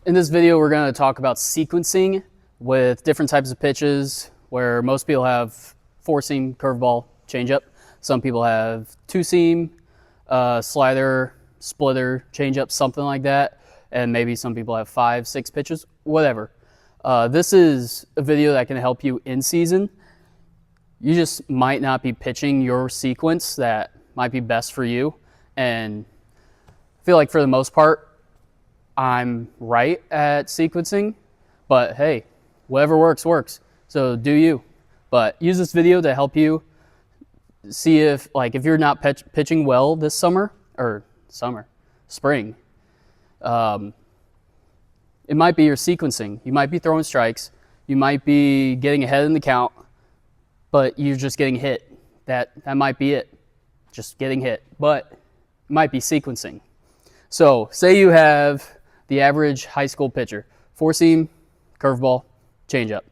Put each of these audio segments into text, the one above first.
In this video, we're going to talk about sequencing with different types of pitches where most people have four-seam, curveball, changeup. Some people have two-seam, slider, splitter, changeup, something like that. And maybe some people have 5, 6 pitches, whatever. This is a video that can help you in season. You just might not be pitching your sequence that might be best for you. And I feel like for the most part, I'm right at sequencing, but hey, whatever works, works. So do you. But use this video to help you see if you're not pitching well this spring, it might be your sequencing. You might be throwing strikes. You might be getting ahead in the count, but you're just getting hit. That might be it. Just getting hit, but it might be sequencing. So say you have the average high school pitcher, four-seam, curveball, changeup.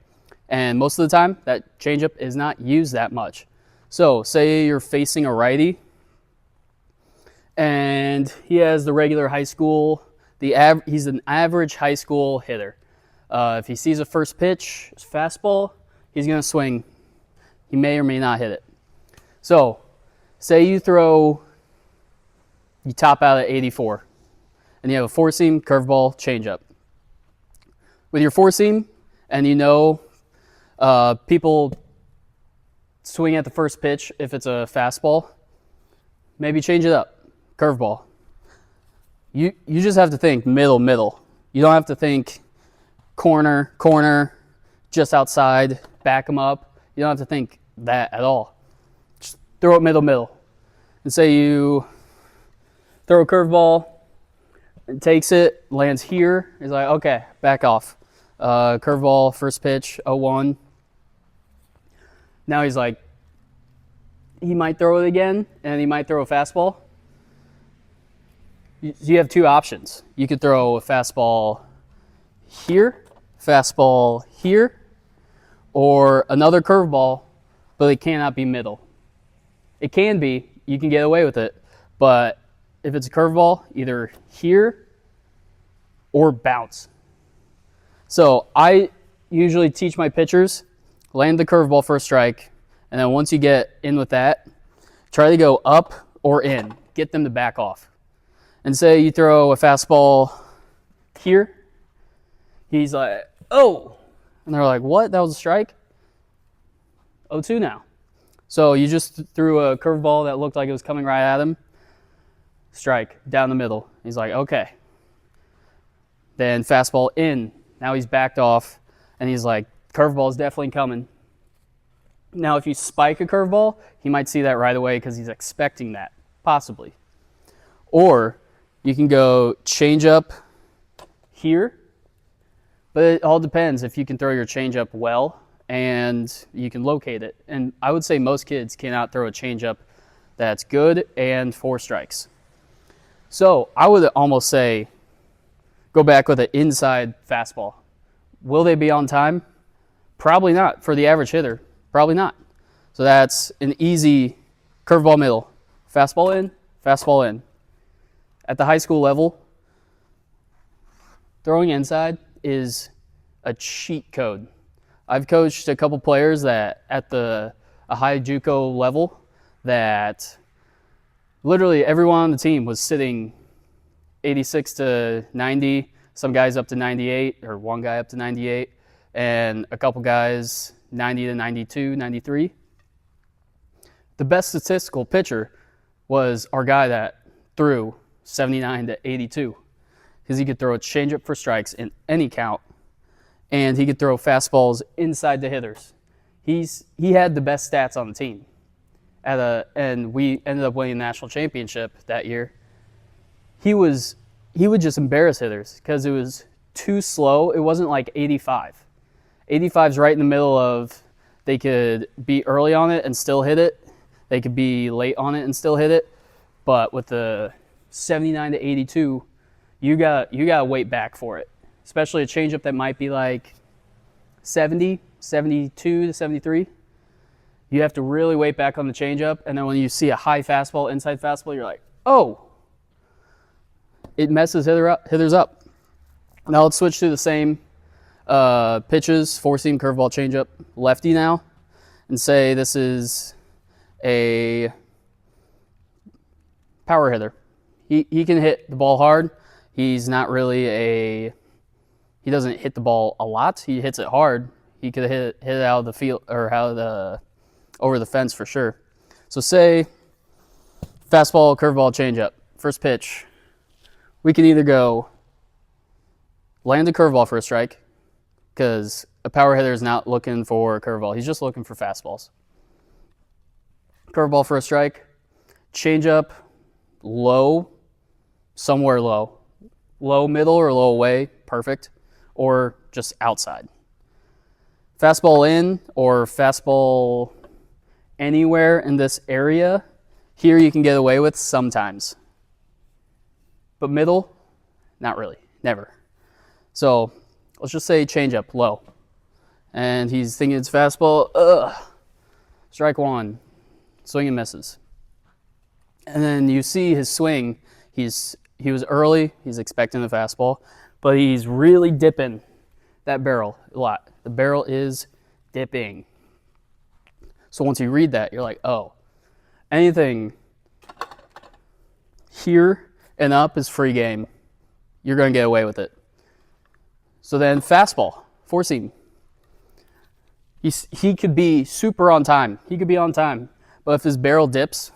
And most of the time, that changeup is not used that much. So say you're facing a righty, and he has the regular high school, he's an average high school hitter. If he sees a first pitch, fastball, he's going to swing. He may or may not hit it. So say you top out at 84. And you have a four-seam, curveball, changeup. With your four-seam, and people swing at the first pitch if it's a fastball, maybe change it up, curveball. You just have to think middle. You don't have to think corner, just outside, back them up. You don't have to think that at all. Just throw it middle. And say you throw a curveball, takes it, lands here. He's like, okay, back off. Curveball, first pitch, 0-1. Now he's like, he might throw it again, and he might throw a fastball. You have two options. You could throw a fastball here, or another curveball, but it cannot be middle. It can be. You can get away with it, but if it's a curveball, either here or bounce. So I usually teach my pitchers, land the curveball for a strike, and then once you get in with that, try to go up or in. Get them to back off. And say you throw a fastball here, he's like, oh! And they're like, what? That was a strike? 0-2 now. So you just threw a curveball that looked like it was coming right at him. Strike, down the middle. He's like, okay. Then fastball in. Now he's backed off, and he's like, curveball's definitely coming. Now, if you spike a curveball, he might see that right away because he's expecting that, possibly. Or you can go changeup here, but it all depends if you can throw your changeup well and you can locate it. And I would say most kids cannot throw a changeup that's good and 4 strikes. So I would almost say go back with an inside fastball. Will they be on time? Probably not. For the average hitter, probably not. So that's an easy curveball middle. Fastball in. At the high school level, throwing inside is a cheat code. I've coached a couple players that at a high JUCO level that literally everyone on the team was sitting 86 to 90, some guys up to 98, or one guy up to 98, and a couple guys 90 to 92, 93. The best statistical pitcher was our guy that threw 79 to 82 because he could throw a changeup for strikes in any count, and he could throw fastballs inside the hitters. He had the best stats on the team. And we ended up winning the national championship that year. He would just embarrass hitters because it was too slow. It wasn't like 85. 85's right in the middle of, they could be early on it and still hit it. They could be late on it and still hit it. But with the 79 to 82, you got to wait back for it. Especially a changeup that might be like 70, 72 to 73. You have to really wait back on the changeup, and then when you see a high fastball, inside fastball, you're like, oh, it messes hitters up. Now let's switch to the same pitches, four seam, curveball, changeup, lefty now, and say this is a power hitter. He can hit the ball hard. He's not really he doesn't hit the ball a lot. He hits it hard. He could hit it out of the field or over the fence for sure. So say fastball, curveball, changeup, first pitch. We can either go land a curveball for a strike, because a power hitter is not looking for a curveball. He's just looking for fastballs. Curveball for a strike. Changeup, low, somewhere low. Low middle or low away, perfect. Or just outside. Fastball in or fastball anywhere in this area. Here you can get away with sometimes. But middle, not really, never. So let's just say changeup, low. And he's thinking it's fastball, strike one, swing and misses. And then you see his swing, he was early, he's expecting the fastball, but he's really dipping that barrel a lot. The barrel is dipping. So once you read that, you're like, oh, anything here and up is free game. You're going to get away with it. So then fastball, four seam. He could be super on time. He could be on time. But if his barrel dips,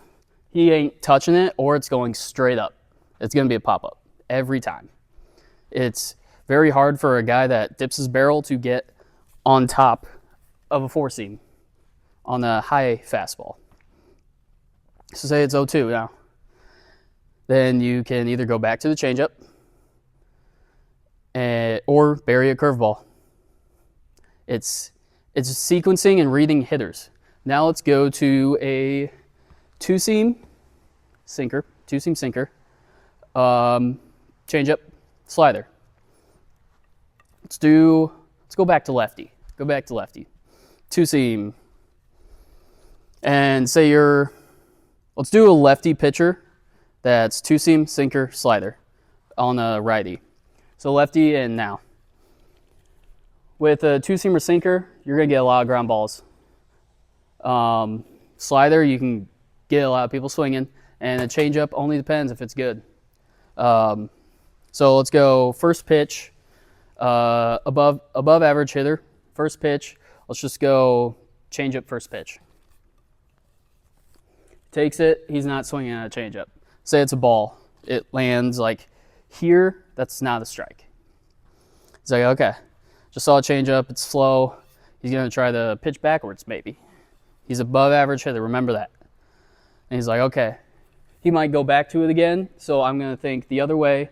he ain't touching it or it's going straight up. It's going to be a pop-up every time. It's very hard for a guy that dips his barrel to get on top of a four seam on a high fastball. So say it's 0-2 now. Then you can either go back to the changeup or bury a curveball. It's sequencing and reading hitters. Now let's go to a two-seam sinker, changeup, slider. Let's go back to lefty. Two-seam. And say let's do a lefty pitcher that's two-seam, sinker, slider on a righty. So lefty and now. With a two-seamer sinker, you're going to get a lot of ground balls. Slider, you can get a lot of people swinging. And a changeup only depends if it's good. So let's go first pitch, above average hitter. First pitch, let's just go changeup first pitch. Takes it, he's not swinging at a changeup. Say it's a ball. It lands like here, that's not a strike. He's like, okay, just saw a changeup, it's slow. He's going to try to pitch backwards maybe. He's above average hitter, remember that. And he's like, okay. He might go back to it again, so I'm going to think the other way,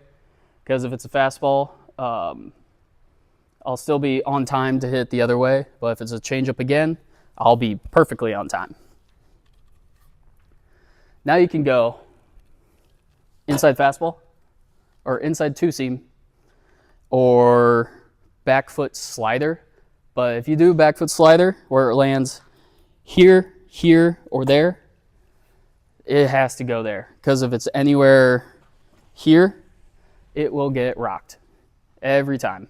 because if it's a fastball, I'll still be on time to hit the other way, but if it's a changeup again, I'll be perfectly on time. Now you can go inside fastball, or inside two-seam, or back foot slider. But if you do back foot slider, where it lands here, or there, it has to go there. Because if it's anywhere here, it will get rocked every time.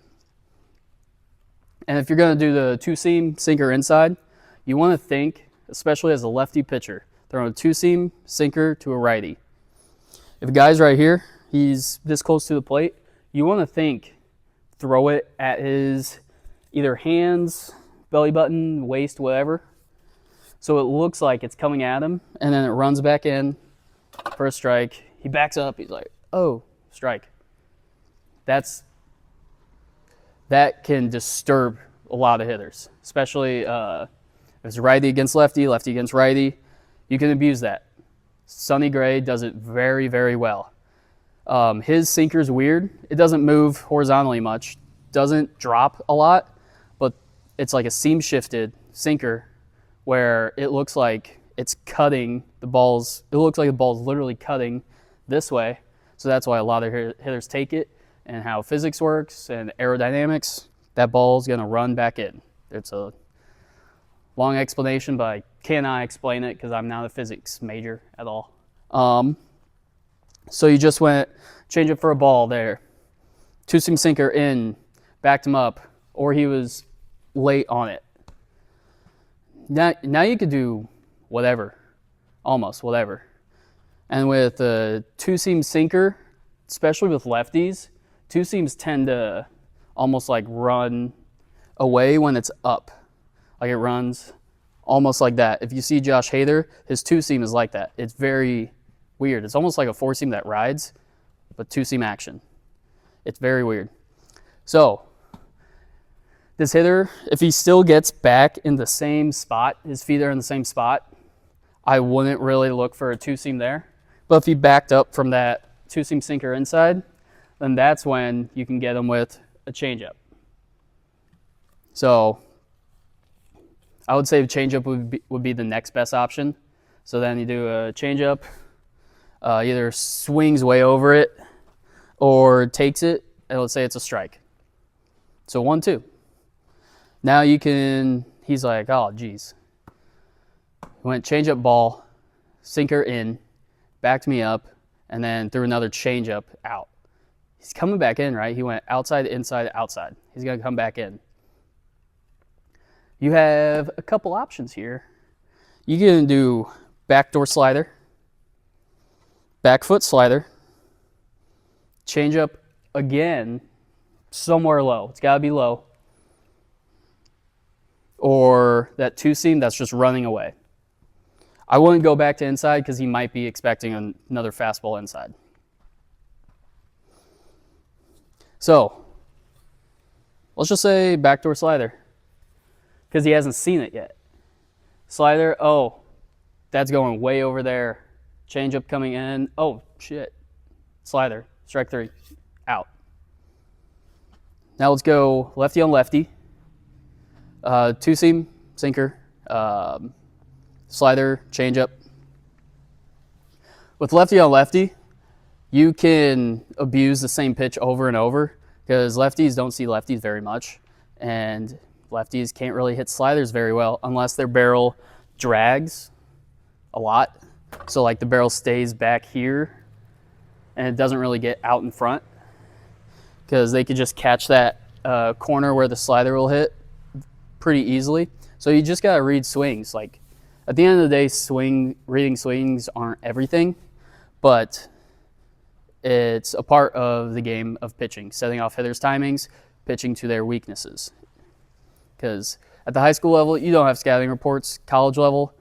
And if you're going to do the two-seam sinker inside, you want to think, especially as a lefty pitcher, throwing a two-seam sinker to a righty. If a guy's right here, he's this close to the plate, you want to think, throw it at his either hands, belly button, waist, whatever. So it looks like it's coming at him, and then it runs back in for a strike. He backs up. He's like, oh, strike. That can disturb a lot of hitters, especially if it's righty against lefty, lefty against righty. You can abuse that. Sonny Gray does it very, very well. His sinker's weird. It doesn't move horizontally much, doesn't drop a lot, but it's like a seam-shifted sinker where it looks like it's cutting the balls. It looks like the ball's literally cutting this way. So that's why a lot of hitters take it, and how physics works and aerodynamics, that ball's going to run back in. It's a long explanation, but I cannot explain it because I'm not a physics major at all. So you just went change it for a ball there. two-seam sinker in, backed him up, or he was late on it. Now you could do whatever, almost whatever. And with a two-seam sinker, especially with lefties, two seams tend to almost like run away when it's up. Like it runs almost like that. If you see Josh Hader, his two seam is like that. It's very weird. It's almost like a four seam that rides, but two seam action. It's very weird. So this hitter, if he still gets back in the same spot, his feet are in the same spot, I wouldn't really look for a two seam there. But if he backed up from that two seam sinker inside, then that's when you can get him with a changeup. So I would say a changeup would be the next best option. So then you do a changeup, either swings way over it or takes it, and let's say it's a strike. So 1-2. Now you can, he's like, oh geez. Went changeup ball, sinker in, backed me up, and then threw another changeup out. He's coming back in, right? He went outside, inside, outside. He's going to come back in. You have a couple options here. You can do backdoor slider, back foot slider, changeup again, somewhere low. It's got to be low. Or that two seam that's just running away. I wouldn't go back to inside because he might be expecting another fastball inside. So let's just say backdoor slider because he hasn't seen it yet. Slider, oh, that's going way over there. Changeup coming in. Oh, shit. Slider, strike 3, out. Now let's go lefty on lefty. Two-seam, sinker, slider, changeup. With lefty on lefty, you can abuse the same pitch over and over because lefties don't see lefties very much, and lefties can't really hit sliders very well unless their barrel drags a lot. So like the barrel stays back here and it doesn't really get out in front because they could just catch that corner where the slider will hit pretty easily. So you just gotta read swings. Like at the end of the day, reading swings aren't everything, but it's a part of the game of pitching, setting off hitters' timings, pitching to their weaknesses. Because at the high school level, you don't have scouting reports. College level,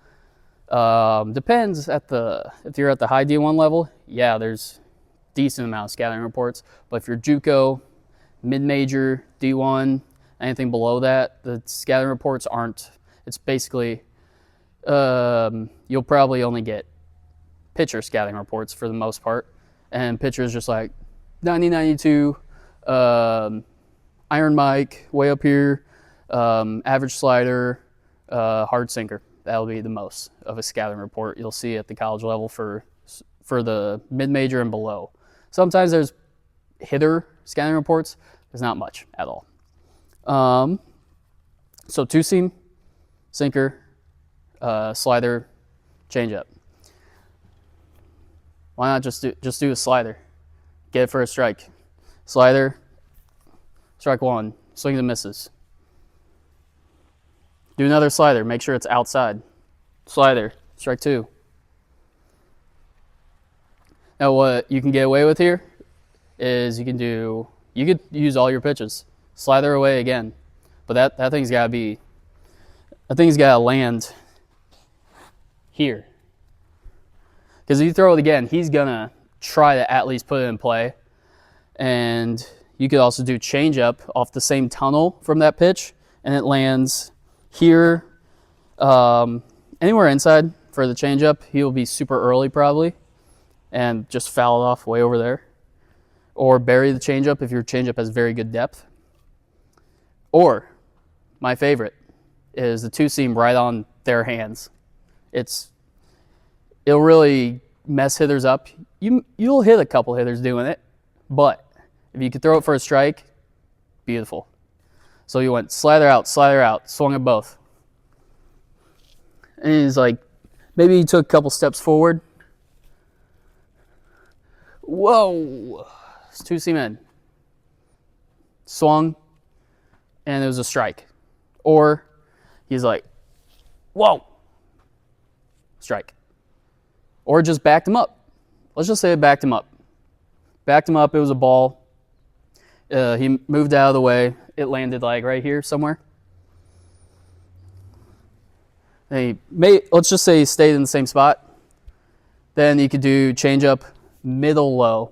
depends if you're at the high D1 level, yeah, there's decent amount of scouting reports. But if you're JUCO, mid-major, D1, anything below that, the scouting reports aren't. It's basically, you'll probably only get pitcher scouting reports for the most part. And pitchers just like 90-92, iron mic, way up here, average slider, hard sinker. That'll be the most of a scouting report you'll see at the college level for the mid-major and below. Sometimes there's hitter scouting reports. There's not much at all. So two-seam, sinker, slider, changeup. Why not just do a slider? Get it for a strike. Slider, strike 1, swings and misses. Do another slider, make sure it's outside. Slider, strike 2. Now what you can get away with here is you could use all your pitches. Slider away again. But that thing's gotta land here. Because if you throw it again, he's gonna try to at least put it in play. And you could also do changeup off the same tunnel from that pitch, and it lands here, anywhere inside for the changeup. He'll be super early probably, and just foul it off way over there. Or bury the changeup if your changeup has very good depth. Or, my favorite, is the two-seam right on their hands. It'll really mess hitters up. You'll hit a couple hitters doing it, but if you could throw it for a strike, beautiful. So you went slider out, swung at both. And he's like, maybe he took a couple steps forward. Whoa, it's two-seam in. swung, and it was a strike. Or he's like, whoa, strike. Or just backed him up. Let's just say it backed him up. Backed him up, it was a ball. He moved out of the way. It landed like right here somewhere. Let's just say he stayed in the same spot. Then you could do change up, middle, low.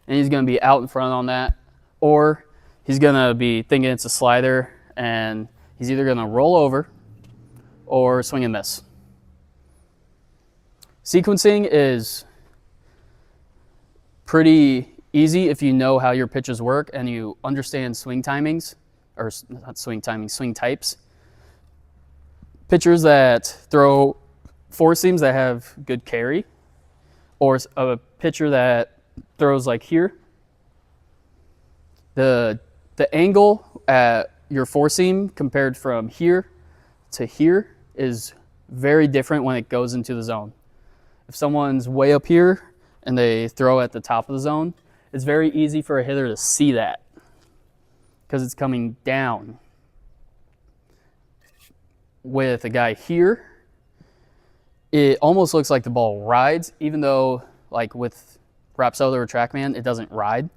And he's going to be out in front on that. Or he's going to be thinking it's a slider, and he's either going to roll over or swing and miss. Sequencing is pretty easy if you know how your pitches work and you understand swing timings, or not swing timing, swing types. Pitchers that throw four seams that have good carry, or a pitcher that throws like here. The angle at your four seam compared from here to here is very different when it goes into the zone. If someone's way up here and they throw at the top of the zone, it's very easy for a hitter to see that because it's coming down. With a guy here, it almost looks like the ball rides, even though like with Rapsodo or TrackMan, it doesn't ride,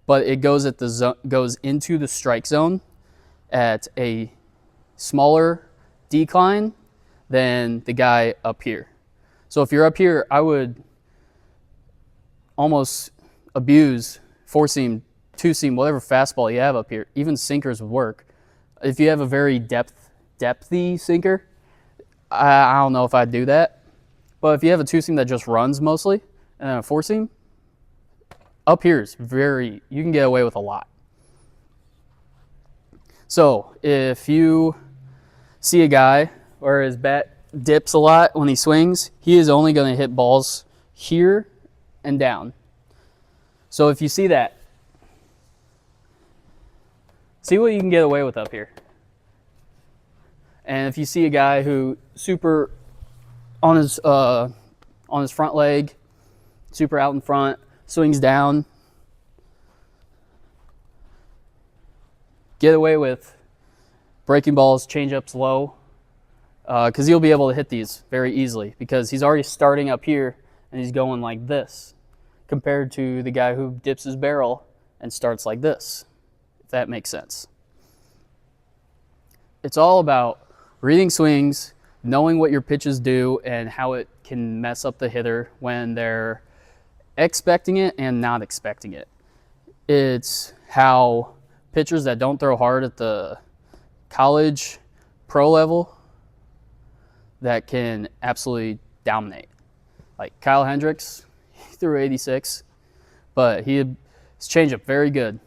but it goes at the goes into the strike zone at a smaller decline than the guy up here. So if you're up here, I would almost abuse four seam, two seam, whatever fastball you have up here. Even sinkers would work. If you have a very depthy sinker, I don't know if I'd do that. But if you have a two seam that just runs mostly and then a four seam, up here is you can get away with a lot. So if you see a guy where his bat dips a lot when he swings, he is only going to hit balls here and down. So if you see that, see what you can get away with up here. And if you see a guy who super on his front leg, super out in front, swings down, get away with breaking balls, change-ups low, because he'll be able to hit these very easily because he's already starting up here and he's going like this compared to the guy who dips his barrel and starts like this, if that makes sense. It's all about reading swings, knowing what your pitches do and how it can mess up the hitter when they're expecting it and not expecting it. It's how pitchers that don't throw hard at the college pro level that can absolutely dominate. Like Kyle Hendricks, he threw 86, but his changeup very good.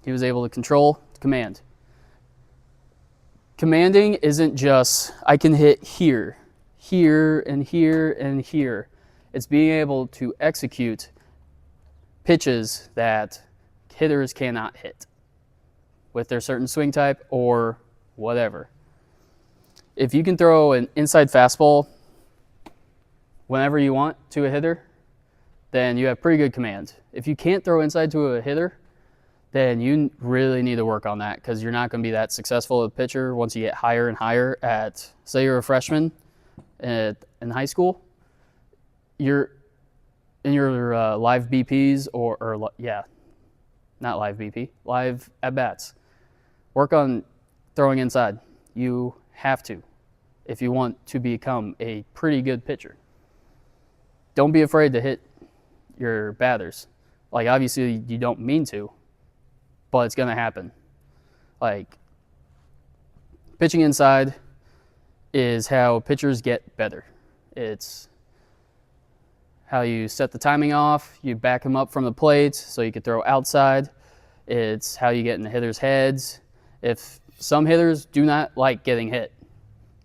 He was able to control, command. Commanding isn't just, I can hit here, here, and here, and here. It's being able to execute pitches that hitters cannot hit with their certain swing type or whatever. If you can throw an inside fastball whenever you want to a hitter, then you have pretty good command. If you can't throw inside to a hitter, then you really need to work on that because you're not going to be that successful as a pitcher once you get higher and higher at, say you're a freshman in high school, you're in your live BPs not live BP, live at-bats. Work on throwing inside. You have to if you want to become a pretty good pitcher. Don't be afraid to hit your batters. Like, obviously, you don't mean to, but it's going to happen. Like, pitching inside is how pitchers get better. It's how you set the timing off, you back them up from the plate so you can throw outside. It's how you get in the hitters' heads. If some hitters do not like getting hit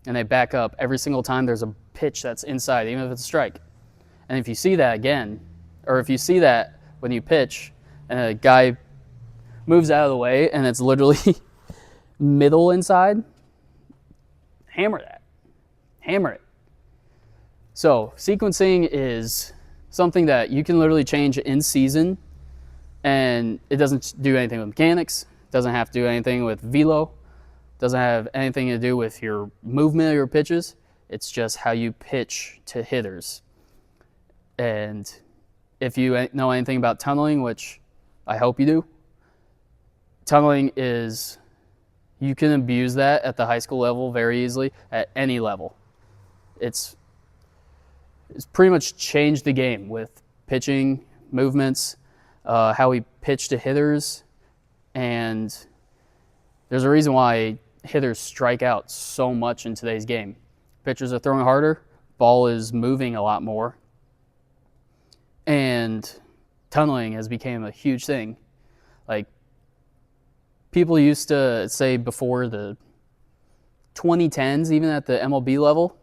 and they back up every single time there's a pitch that's inside, even if it's a strike. And if you see that again, or if you see that when you pitch and a guy moves out of the way and it's literally middle inside, hammer that. Hammer it. So sequencing is something that you can literally change in season, and it doesn't do anything with mechanics, Doesn't have to do anything with velo. Doesn't have anything to do with your movement of your pitches. It's just how you pitch to hitters. And if you know anything about tunneling, which I hope you do, tunneling is, you can abuse that at the high school level very easily, at any level. It's pretty much changed the game with pitching, movements, how we pitch to hitters, and there's a reason why hitters strike out so much in today's game. Pitchers are throwing harder, ball is moving a lot more, and tunneling has become a huge thing. Like, people used to say before the 2010s, even at the MLB level,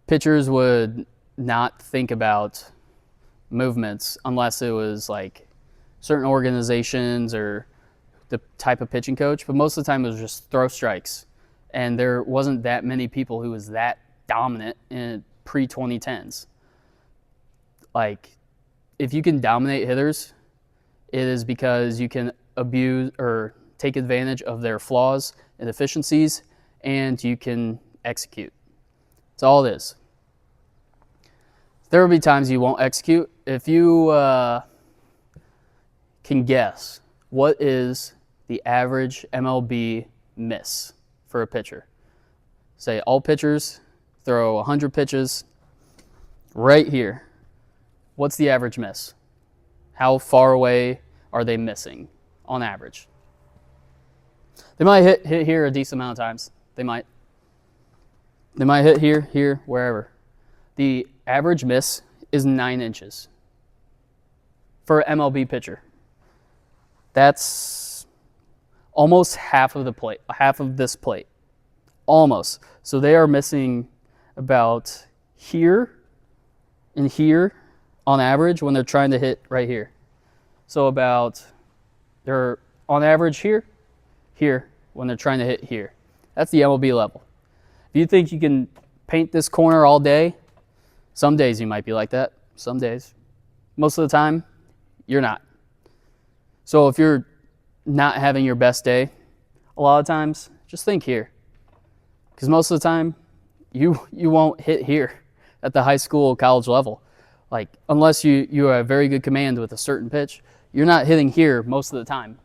pitchers would not think about movements unless it was like certain organizations or the type of pitching coach, but most of the time it was just throw strikes. And there wasn't that many people who was that dominant in pre-2010s. Like, if you can dominate hitters, it is because you can abuse or take advantage of their flaws and deficiencies, and you can execute. That's all it is. There will be times you won't execute. If you can guess, what is the average MLB miss for a pitcher? Say all pitchers throw 100 pitches right here. What's the average miss? How far away are they missing on average? They might hit here a decent amount of times. They might hit here, wherever. The average miss is 9 inches for an MLB pitcher. That's almost half of the plate, half of this plate, almost. So they are missing about here and here on average when they're trying to hit right here. So they're on average here when they're trying to hit here. That's the MLB level. If you think you can paint this corner all day, some days you might be like that, some days. Most of the time, you're not. So if you're not having your best day, a lot of times, just think here. Because most of the time, you won't hit here at the high school, college level. Like, unless you have very good command with a certain pitch, you're not hitting here most of the time.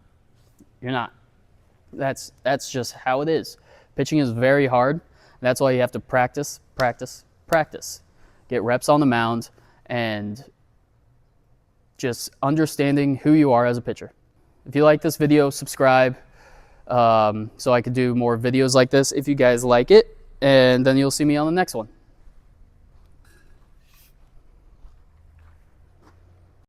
You're not. That's just how it is. Pitching is very hard. That's why you have to practice, practice, practice. Get reps on the mound and just understanding who you are as a pitcher. If you like this video, subscribe so I could do more videos like this if you guys like it, and then you'll see me on the next one.